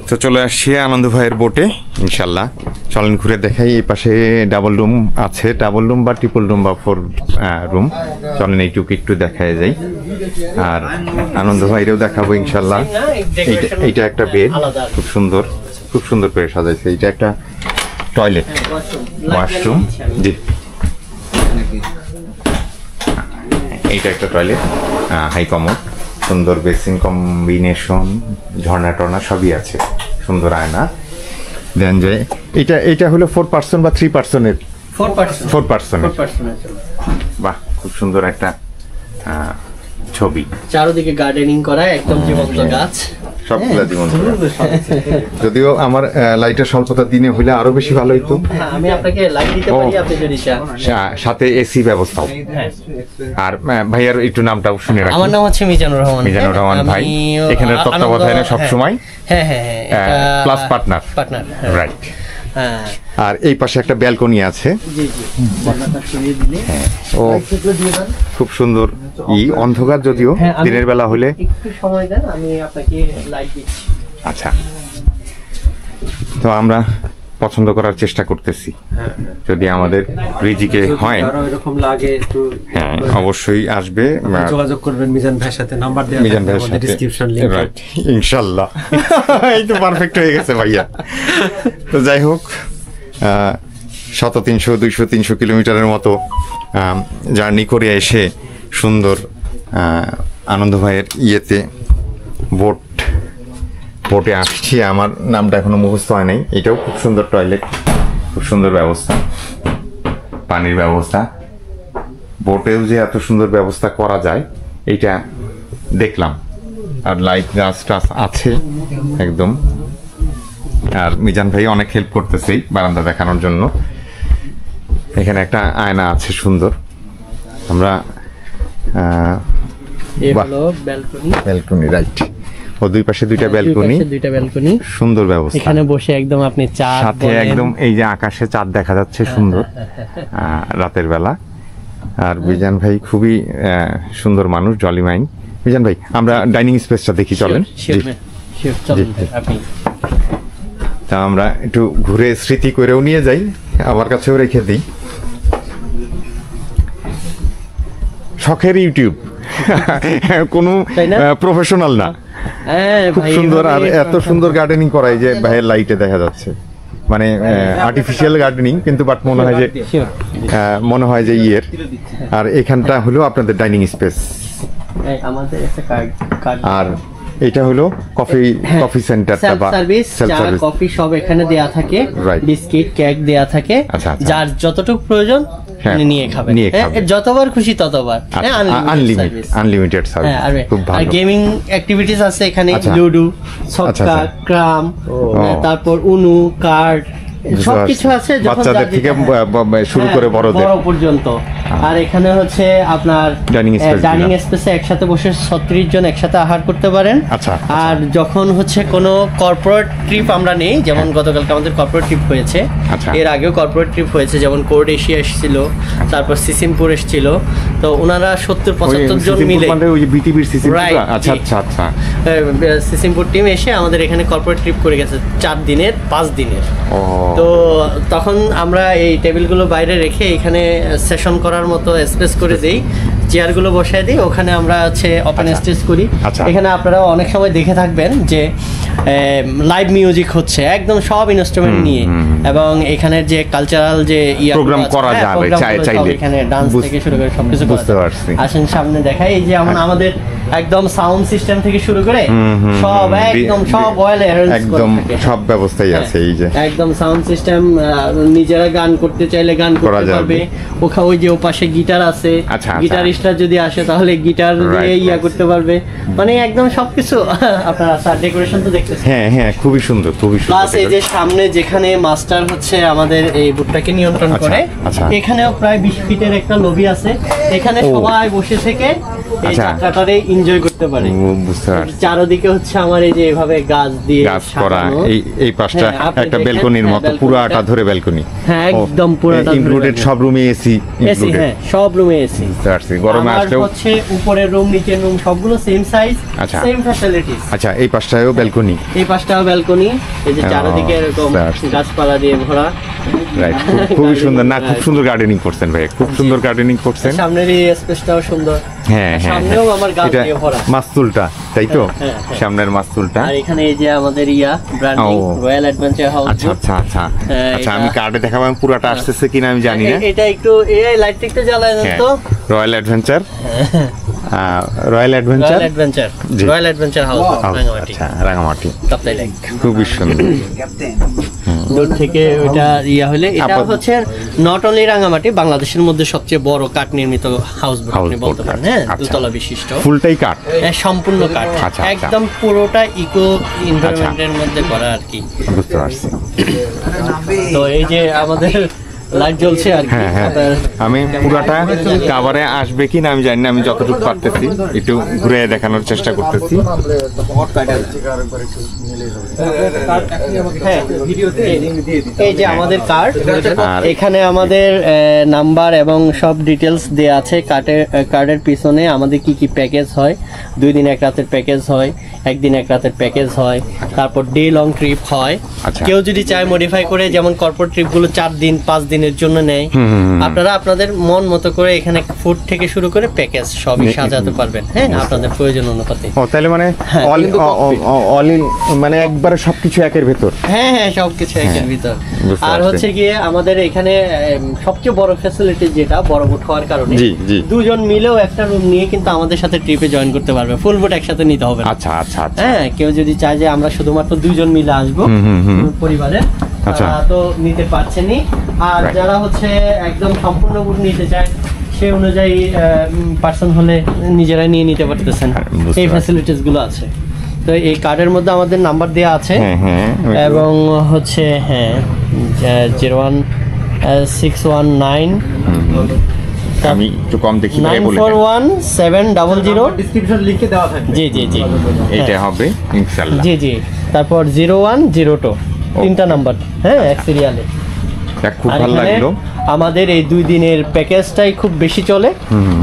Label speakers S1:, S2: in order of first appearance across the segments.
S1: তো চলে আসছি আনন্দ ভাইয়ের বোটে ইনশাল্লাহ। চলেন ঘুরে দেখাই। এই পাশে ডাবল রুম আছে, ডাবল রুম বা ট্রিপল রুম বা 4 রুম। চলেন এইটুকু একটু দেখায় যাই। আর আনন্দ ভাইরেও দেখাবো ইনশাল্লাহ। এইটা একটা বেড, খুব সুন্দর, খুব সুন্দর করে সাজাইছে। এইটা একটা টয়লেট, ওয়াশরুম। জি, এইটা একটা টয়লেট, হাই কমোড, সুন্দর বেসিন কম্বিনেশন, ঝর্ণা টর্না সবই আছে, সুন্দর আয়না। দেন যে এটা হলো 4 পার্সন বা 3 পার্সনের? 4 পার্সনের। বাহ, খুব সুন্দর একটা ছবি।
S2: চারদিকে গার্ডেনিং করা, একদম জীবন্ত গাছ,
S1: সবগুলা জীবন্ত। যদিও আমার লাইটের স্বল্পতা দিনে হইলে আরো বেশি ভালো হইতো।
S2: আমি আপনাকে লাইট দিতে পারি, আপনি যদি চান।
S1: সাথে এসি ব্যবস্থাও। আর ভাইয়ার একটু নামটাও শুনে রাখুন।
S2: আমার নাম হচ্ছে মিজানুর রহমান।
S1: মিজানুর রহমান ভাই এখানে তত্ত্বাবধানে সব সময়। Plus partner. রাইট। আর এই পাশে একটা ব্যালকনি আছে। ও খুব সুন্দর। অন্ধকার যদিও, দিনের বেলা হলে
S2: একটু সময় দেন, আমি আপনাকে লাইট দিচ্ছি।
S1: আচ্ছা, তো আমরা পছন্দ করার চেষ্টা করতেছি, যদি আমাদের রিজিকে হয়
S3: এরকম লাগে একটু।
S1: হ্যাঁ, অবশ্যই আসবে,
S3: যোগাযোগ করবেন মিজান ভাইয়ের সাথে। নাম্বার দেওয়া
S1: মিজান ভাইয়ের সাথে,
S3: ডেসক্রিপশন লিংক।
S1: রাইট, ইনশাআল্লাহ। এই তো পারফেক্ট হয়ে গেছে ভাইয়া। তো যাই হোক, 300-200-300 কিলোমিটারের মতো জার্নি করে এসে সুন্দর আনন্দ ভাইয়ের ইয়েতে বোটে আসছি। আমার নামটা এখনো মুখস্থ হয় নাই। এটাও খুব সুন্দর টয়লেট, খুব সুন্দর ব্যবস্থা, পানির ব্যবস্থা। বোটেও যে এত সুন্দর ব্যবস্থা করা যায় এইটা দেখলাম। আর লাইট গাছ টাছ আছে একদম। আর মিজান ভাই অনেক হেল্প করতেছে বারান্দা দেখানোর জন্য। এখানে একটা আয়না আছে সুন্দর। আমরা ব্যালকনি, রাইট। ও দুই পাশে দুইটা ব্যালকনি, সুন্দর ব্যবস্থা।
S2: এখানে বসে একদম আপনি চাঁদ,
S1: সাথে একদম এই যে আকাশে চাঁদ দেখা যাচ্ছে সুন্দর রাতের বেলা। আর মিজান ভাই খুবই সুন্দর মানুষ, জলি মাইন্ড। মিজান ভাই, আমরা ডাইনিং স্পেসটা দেখি, চলেন। তা আমরা একটু ঘুরে স্মৃতি করেও নিয়ে যাই, আমার কাছেও রেখে দিই। শখের ইউটিউব, কোনো প্রফেশনাল না। খুব সুন্দর। আর এত সুন্দর গার্ডেনিং করাই যে ভাইয়ের লাইটে দেখা যাচ্ছে, মানে আর্টিফিশিয়াল গার্ডেনিং, কিন্তু বাট মনে হয় যে ইয়ের। আর এখানটা হলো আপনাদের ডাইনিং স্পেস। আর এটা হলো কফি সেন্টারটা বা
S2: সার্ভিস, চা কফি সব এখানে দেয়া থাকে, বিস্কিট কেক দেয়া থাকে। যার যতটুকু প্রয়োজন নিয়ে খাবেন, যতবার খুশি ততবার।
S1: আনলিমিটেড সার্ভিস, খুব ভালো। আর
S2: গেমিং অ্যাক্টিভিটিস আছে এখানে, লুডো, ছক্কা, ক্রাম, তারপর উনু, কার্ড, সবকিছু আছে,
S1: বাচ্চাদের থেকে শুরু করে বড়
S2: পর্যন্ত। আর এখানে হচ্ছে আপনার ডাইনিং স্পেসে একসাথে বসে 36 জন একসাথে আহার করতে পারেন। আর যখন হচ্ছে কোনো কর্পোরেট ট্রিপ আমরা নেই, যেমন গতকালকে আমাদের কর্পোরেট ট্রিপ হয়েছে, এর আগেও কর্পোরেট ট্রিপ হয়েছে, যেমন কোর্ট এশিয়া এসেছিল, তারপর সিসিমপুর এসেছিল। তো ওনারা 70-75 জন মিলে সিসিমপুর টিম এসে আমাদের এখানে কর্পোরেট ট্রিপ করে গেছে 4 দিনের 5 দিনের। তো তখন আমরা এই টেবিলগুলো বাইরে রেখে এখানে সেশন করার মতো স্পেস করে দেই, চেয়ারগুলো বসায় দিই, ওখানে আমরা হচ্ছে ওপেন স্টেজ করি। এখানে আপনারা অনেক সময় দেখে থাকবেন যে লাইভ মিউজিক হচ্ছে, একদম সব ইনস্ট্রুমেন্ট নিয়ে, এবং এখানের যে কালচারাল যে
S1: প্রোগ্রাম করা যাবে, চাইলে
S2: এখানে ডান্স থেকে শুরু করে সবকিছু বুঝতে পারছি। আসেন সামনে দেখাই। এই যে আমাদের একদম সাউন্ড সিস্টেম থেকে শুরু করে সব একদম সব ওয়েল অ্যারেঞ্জ, একদম
S1: সব ব্যবস্থাই আছে। এই যে
S2: একদম সাউন্ড সিস্টেম, নিজেরা গান করতে চাইলে গান করতে পারবে। ওই যে ওপাশে গিটার আছে, গিটারিস্টরা যদি আসে তাহলে গিটার দিয়ে ইয়া করতে পারবে, মানে একদম সবকিছু আপনারা ডেকোরেশন তো দেখতেছেন।
S1: হ্যাঁ, খুবই সুন্দর, খুবই সুন্দর।
S2: প্লাস এই যে সামনে যেখানে মাস্টার হচ্ছে আমাদের এই বুটটাকে নিয়ন্ত্রণ করে, এখানেও প্রায় 20 ফিটের একটা লবি আছে। এখানে সবাই বসে থেকে এই
S1: আচ্ছা।
S2: যাত্রাটারে এনজয় করতে পারে।
S1: বুঝতে পারছি।
S2: চারদিকে হচ্ছে আমার এই যে এভাবে গাছ দিয়ে
S1: গাছ করা,
S2: সাজানো।
S1: এই পাশটা
S2: হ্যাঁ, আপনি
S1: একটা
S2: দেখেন,
S1: ব্যালকনির
S2: হ্যাঁ,
S1: মতো,
S2: ব্যালকনিটা।
S1: পুরাটা ধরে ব্যালকনি।
S2: হ্যাঁ, একদম পুরাটা ধরে
S1: ইনক্লুডেড,
S2: balcony।
S1: সব রুমে এসি
S2: এসি,
S1: ইনক্লুডেড।
S2: হ্যাঁ, সব রুমে এসি।
S1: বুঝতে পারছি, গরমে
S2: আমার
S1: আসলেও।
S2: হচ্ছে উপরের রুম নিচের রুম সবগুলো সেম সাইজ,
S1: আচ্ছা।
S2: Same facilities.
S1: আচ্ছা, এই পাশটায়ও ব্যালকনি।
S2: এই পাশটাও ব্যালকনি, এই যে
S1: ও,
S2: চারদিকে এরকম
S1: বুঝতে
S2: গাছপালা দিয়ে ভরা।
S1: রাইট, খুবই সুন্দর না? খুব সুন্দর গার্ডেনিং করছেন ভাই, খুব সুন্দর গার্ডেনিং করছেন।
S2: সামনের এই স্পেসটাও সুন্দর।
S1: হ্যাঁ হ্যাঁ,
S2: সামনেও আমার গাছ
S1: এটা
S2: দিয়ে ভরা।
S1: মাস্তুলটা, তাই তো?
S2: হ্যাঁ, হ্যাঁ।
S1: সামনের মাস্তুলটা।
S2: আর এখানে এই যে আমাদের ব্র্যান্ডিং
S1: ও।
S2: Royal adventure house.
S1: আচ্ছা আচ্ছা আচ্ছা
S2: হ্যাঁ,
S1: আচ্ছা,
S2: এটা-
S1: আমি কার্ডে দেখাবো, আমি পুরাটা আসতেছে কিনা আমি জানি না।
S2: এটা একটু এই লাইটটা একটু জ্বালায় দেন
S1: হ্যাঁ,
S2: তো।
S1: Royal adventure, royal adventure
S2: royal adventure,
S1: জি।
S2: Royal adventure house Rangamati.
S1: আচ্ছা, রাঙামাটি,
S2: কাপ্তাই লেক।
S1: খুবই সুন্দর।
S2: দূর থেকে ওটা হলে এটা হচ্ছে নট অনলি রাঙামাটি, বাংলাদেশের মধ্যে সবচেয়ে বড় কাঠ নির্মিত হাউস বোট আপনি
S1: Houseboat
S2: বলতে পারেন।
S1: কাঠ,
S2: হ্যাঁ,
S1: আচ্ছা।
S2: 2 তলা বিশিষ্ট,
S1: ফুলটাই কাঠ।
S2: সম্পূর্ণ কাঠ,
S1: আচ্ছা, আচ্ছা।
S2: একদম পুরোটা ইকো এনভায়রনমেন্টের মধ্যে করা আর কি।
S1: বুঝতে পারছি।
S2: তো এই যে আমাদের লাইট জ্বলছে আর কি।
S1: হ্যাঁ হ্যাঁ, আমি পুরাটা কাভারে আসবে কিনা আমি জানি না, আমি যতটুকু পারতেছি একটু ঘুরে দেখানোর চেষ্টা করতেছি।
S2: হ্যাঁ, এই যে আমাদের কার্ড,
S1: আর-
S2: এখানে আমাদের নাম্বার এবং সব ডিটেলস দেয়া আছে। কার্ডের পিছনে আমাদের কি কি প্যাকেজ হয়, 2 দিন 1 রাতের প্যাকেজ হয়, 1 দিন 1 রাতের প্যাকেজ হয়, তারপর ডে লং ট্রিপ হয়।
S1: আচ্ছা।
S2: কেউ যদি চায় মডিফাই করে, যেমন কর্পোরেট ট্রিপ গুলো 4 দিন 5 দিনের জন্য নেয়, আপনারা আপনাদের মন মতো করে এখানে ফুড থেকে শুরু করে প্যাকেজ সবই সাজাতে পারবেন। হ্যাঁ, আপনাদের প্রয়োজন অনুপাতে।
S1: ও, তাহলে মানে
S2: হ্যাঁ,
S1: অল
S2: কিন্তু
S1: অল ইন, মানে একবারে সবকিছু একের ভেতর।
S2: হ্যাঁ হ্যাঁ, সবকিছু একের ভিতর।
S1: বুঝতে
S2: আর
S1: পারছি।
S2: হচ্ছে গিয়ে আমাদের এখানে সবচেয়ে বড় ফ্যাসিলিটি যেটা, বড় বোট হওয়ার কারণে
S1: জি, জি।
S2: 2 জন মিলেও একটা রুম নিয়ে কিন্তু আমাদের সাথে ট্রিপে জয়েন করতে পারবে। ফুল বোট একসাথে নিতে হবে না।
S1: আচ্ছা আচ্ছা আচ্ছা,
S2: হ্যাঁ, কেউ যদি চায় যে আমরা শুধুমাত্র 2 জন মিলে আসবো পরিবারে,
S1: আচ্ছা।
S2: তারা তো নিতে পারছেনই। আর
S1: Right.
S2: যারা হচ্ছে একদম সম্পূর্ণ বোট নিতে চায়, সে অনুযায়ী পার্সন হলে নিজেরাই নিয়ে নিতে পারতেছেন।
S1: বুঝতে
S2: এই
S1: পারছি।
S2: ফ্যাসিলিটিস গুলো আছে। তো এই কার্ডের মধ্যে আমাদের নাম্বার দেওয়া আছে।
S1: হ্যাঁ হ্যাঁ,
S2: এবং হচ্ছে 01619
S1: আমি একটু কম দেখি ভাই, বলে দেন।
S2: 941700।
S3: ডিসক্রিপশন লিখে দেওয়া থাকবে।
S2: জি জি জি,
S1: এইটা হবে ইনশাআল্লাহ।
S2: জি জি। তারপর 0102, 3টা নাম্বার, হ্যাঁ, এক সিরিয়ালে।
S1: দেখ, খুব
S2: আর
S1: ভালো
S2: এখানে
S1: লাগলো।
S2: আমাদের এই 2 দিনের প্যাকেজটাই খুব বেশি চলে।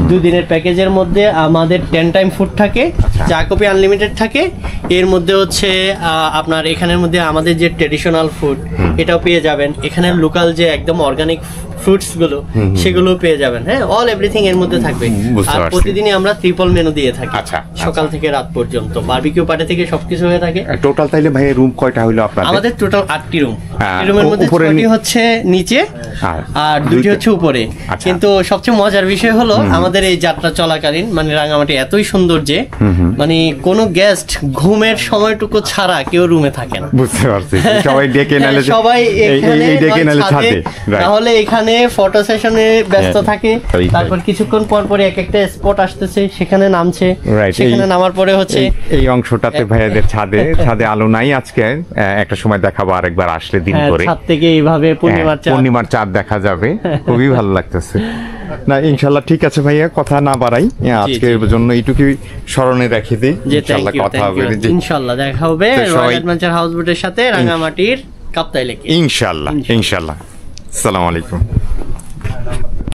S2: 2 দিনের প্যাকেজের মধ্যে আমাদের 10 টাইম ফুড থাকে, চা কফি আনলিমিটেড থাকে। এর মধ্যে হচ্ছে আপনার এখানের মধ্যে আমাদের যে ট্রেডিশনাল ফুড এটাও পেয়ে যাবেন। এখানে লোকাল যে একদম অর্গানিক ফ্রুটস গুলো সেগুলো পেয়ে যাবেন। হ্যাঁ, অল এভরিথিং এর মধ্যে থাকবে।
S1: বুঝতে
S2: আর
S1: পারছি।
S2: প্রতিদিনই আমরা ট্রিপল মেনু দিয়ে থাকি,
S1: আচ্ছা,
S2: সকাল থেকে রাত পর্যন্ত। বারবিকিউ পার্টি থেকে সবকিছু হয়ে থাকে।
S1: টোটাল তাইলে ভাই রুম কয়টা হইলো আপনাদের?
S2: আমাদের টোটাল 8টি রুম।
S1: আর
S2: রুমের মধ্যে
S1: উপরে
S2: 6টি হচ্ছে নিচে
S1: আর
S2: আর 2টি হচ্ছে উপরে।
S1: আচ্ছা।
S2: কিন্তু সবচেয়ে মজার বিষয় হলো আমাদের এই যাত্রা চলাকালীন মানে রাঙামাটি এতই সুন্দর যে মানে কোনো গেস্ট ঘুমের সময়টুকু ছাড়া কেউ রুমে থাকে না।
S1: বুঝতে পারছি, সবাই ডেকে নালে
S2: সবাই এখানে
S1: এই ডেকে
S2: নয়
S1: নালে
S2: ছাদে,
S1: ছাদে, রাইট।
S2: তাহলে এখানে ফটো সেশনে ব্যস্ত
S1: হ্যাঁ,
S2: থাকে।
S1: right,
S2: তারপর কিছুক্ষণ পর পর এক একটা স্পট আসতেছে, সেখানে নামছে।
S1: Right,
S2: সেখানে নামার পরে হচ্ছে
S1: এই অংশটাতে ভাইয়াদের ছাদে আলো নাই আজকে, একটা সময় দেখাবো আরেকবার আসলে দিন করে।
S2: ছাদ থেকে এইভাবে পূর্ণিমার চাঁদ।
S1: পূর্ণিমার চাঁদ দেখা যাবে, খুবই ভালো লাগতেছে। না, ইনশাল্লাহ ঠিক আছে ভাইয়া, কথা না বাড়াই, আজকের জন্য এইটুকুই স্মরণে রেখে দিই।
S2: যে
S1: ইনশাল্লাহ কথা হবে, জি।
S2: ইনশাআল্লাহ দেখা হবে
S1: তো সবাই-
S2: রয়্যাল অ্যাডভেঞ্চার হাউস বোটের সাথে রাঙামাটির কাপ্তাই লেকে।
S1: ইনশাল্লাহ ইনশাল্লাহ। আসসালামু আলাইকুম।